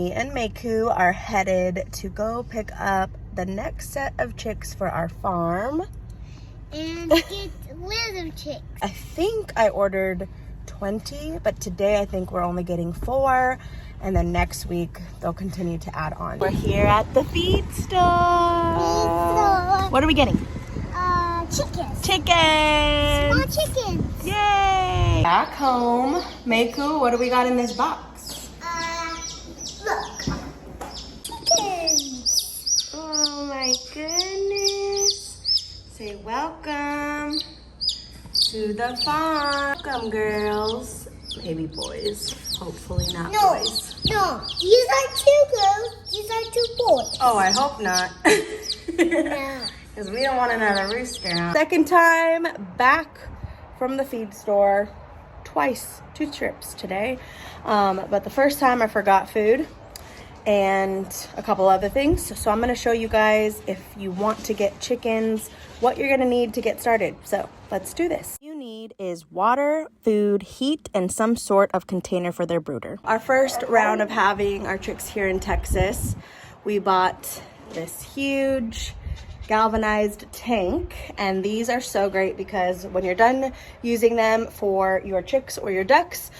me and Meiku are headed to go pick up the next set of chicks for our farm. And get little chicks. I think I ordered 20, but today I think we're only getting 4. And then next week, they'll continue to add on. We're here at the feed store. What are we getting? Chickens. Chickens. Small chickens. Yay. Back home. Meiku, what do we got in this box? Look. Chickens. Oh my goodness. Say welcome to the farm. Welcome, girls. Maybe boys. Hopefully not boys. No, these are 2 girls. These are 2 boys. Oh, I hope not. No. Because we don't want another rooster out. Second time back from the feed store. Twice, 2 trips today. But the first time I forgot food and a couple other things. So I'm going to show you guys, if you want to get chickens, what you're going to need to get started. So let's do this. What you need is water, food, heat, and some sort of container for their brooder. Our first round of having our chicks here in Texas, we bought this huge galvanized tank, and these are so great because when you're done using them for your chicks or your ducks,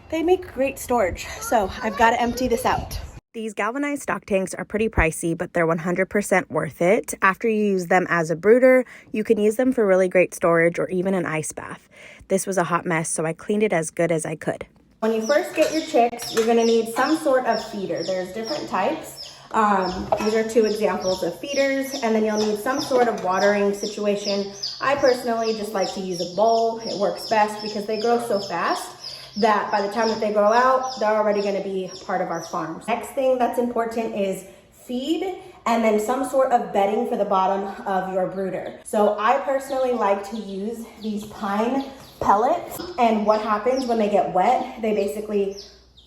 they make great storage. So I've got to empty this out. These galvanized stock tanks are pretty pricey, but they're 100% worth it. After you use them as a brooder, you can use them for really great storage or even an ice bath. This was a hot mess, so I cleaned it as good as I could. When you first get your chicks, you're gonna need some sort of feeder. There's different types. These are 2 examples of feeders, and then you'll need some sort of watering situation. I personally just like to use a bowl. It works best because they grow so fast that by the time that they grow out, they're already going to be part of our farm. Next thing that's important is feed, and then some sort of bedding for the bottom of your brooder. So I personally like to use these pine pellets, and what happens when they get wet, they basically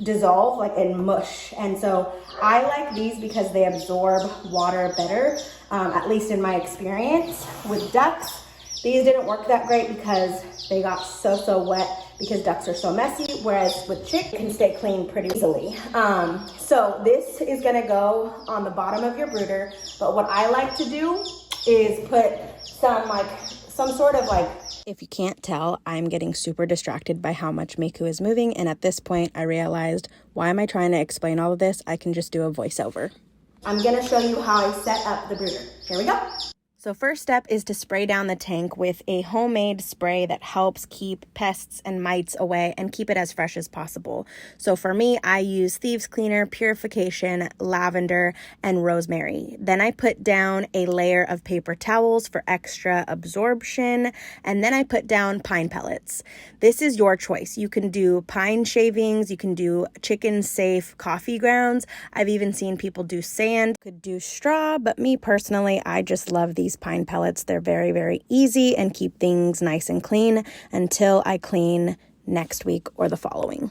dissolve like in mush. And so I like these because they absorb water better, at least in my experience. With ducks, these didn't work that great because they got so wet because ducks are so messy, whereas with chick, it can stay clean pretty easily. So this is gonna go on the bottom of your brooder, but what I like to do is put some sort of like, if you can't tell, I'm getting super distracted by how much Meiku is moving, and at this point I realized, why am I trying to explain all of this? I can just do a voiceover. I'm gonna show you how I set up the brooder. Here we go. So first step is to spray down the tank with a homemade spray that helps keep pests and mites away and keep it as fresh as possible. So for me, I use thieves cleaner, purification, lavender, and rosemary. Then I put down a layer of paper towels for extra absorption, and then I put down pine pellets. This is your choice. You can do pine shavings, you can do chicken safe coffee grounds. I've even seen people do sand, could do straw, but me personally, I just love these pine pellets. They're very easy and keep things nice and clean until I clean next week or the following.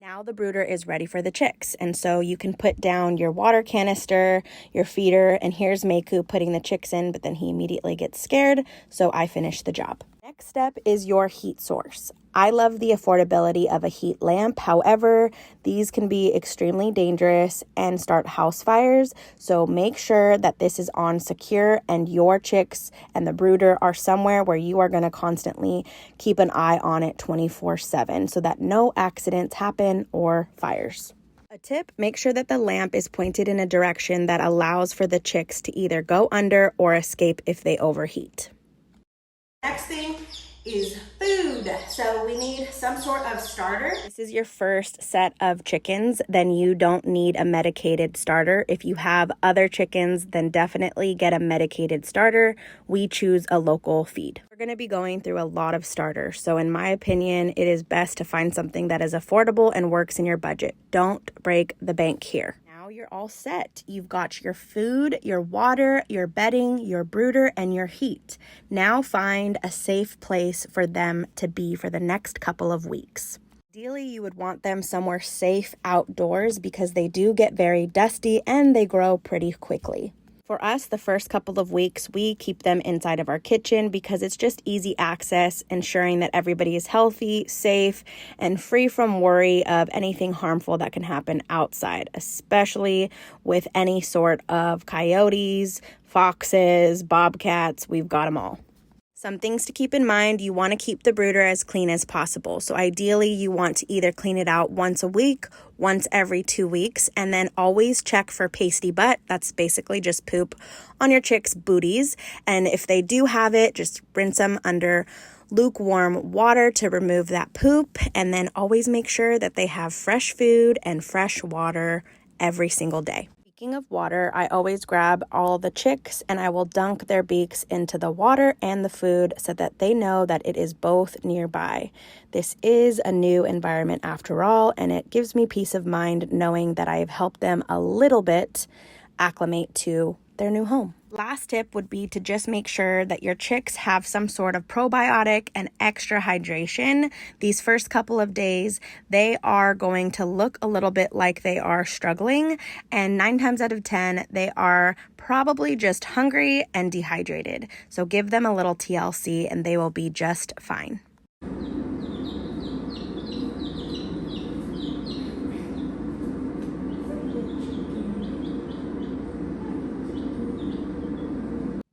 Now the brooder is ready for the chicks, and so you can put down your water canister, your feeder, and here's Meiku putting the chicks in, but then he immediately gets scared, so I finish the job. Next step is your heat source. I love the affordability of a heat lamp. However, these can be extremely dangerous and start house fires. So make sure that this is on secure and your chicks and the brooder are somewhere where you are going to constantly keep an eye on it 24/7 so that no accidents happen or fires. A tip, make sure that the lamp is pointed in a direction that allows for the chicks to either go under or escape if they overheat. Next thing is food. So we need some sort of starter. This is your first set of chickens, then you don't need a medicated starter. If you have other chickens, then definitely get a medicated starter. We choose a local feed. We're going to be going through a lot of starters. So in my opinion, it is best to find something that is affordable and works in your budget. Don't break the bank here. You're all set. You've got your food, your water, your bedding, your brooder, and your heat. Now find a safe place for them to be for the next couple of weeks. Ideally, you would want them somewhere safe outdoors because they do get very dusty and they grow pretty quickly. For us, the first couple of weeks, we keep them inside of our kitchen because it's just easy access, ensuring that everybody is healthy, safe, and free from worry of anything harmful that can happen outside, especially with any sort of coyotes, foxes, bobcats. We've got them all. Some things to keep in mind: you want to keep the brooder as clean as possible. So ideally, you want to either clean it out once a week, once every 2 weeks, and then always check for pasty butt. That's basically just poop on your chicks' booties. And if they do have it, just rinse them under lukewarm water to remove that poop. And then always make sure that they have fresh food and fresh water every single day. Speaking of water, I always grab all the chicks and I will dunk their beaks into the water and the food so that they know that it is both nearby. This is a new environment after all, and it gives me peace of mind knowing that I have helped them a little bit acclimate to their new home. Last tip would be to just make sure that your chicks have some sort of probiotic and extra hydration. These first couple of days, they are going to look a little bit like they are struggling, and 9 times out of 10, they are probably just hungry and dehydrated. So give them a little TLC and they will be just fine.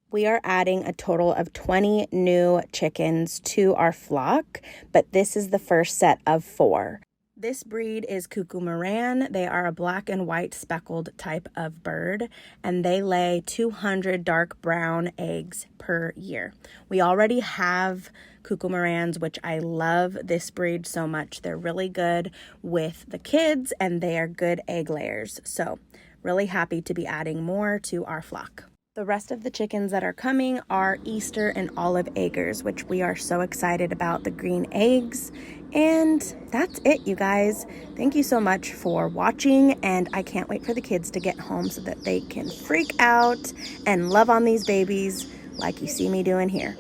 We are adding a total of 20 new chickens to our flock, but this is the first set of 4. This breed is Cuckoo Moran. They are a black and white speckled type of bird, and they lay 200 dark brown eggs per year. We already have Cuckoo Morans, which I love this breed so much. They're really good with the kids, and they are good egg layers. So really happy to be adding more to our flock. The rest of the chickens that are coming are Easter and olive eggers, which we are so excited about, the green eggs. And that's it, you guys. Thank you so much for watching, and I can't wait for the kids to get home so that they can freak out and love on these babies like you see me doing here.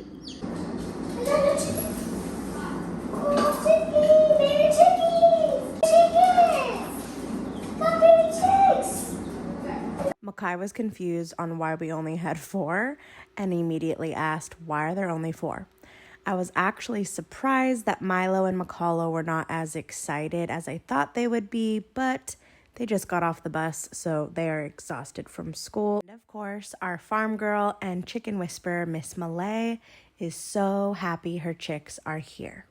Makai was confused on why we only had 4 and immediately asked, why are there only 4? I was actually surprised that Milo and Makalo were not as excited as I thought they would be, but they just got off the bus, so they are exhausted from school. And of course, our farm girl and chicken whisperer, Miss Malay, is so happy her chicks are here.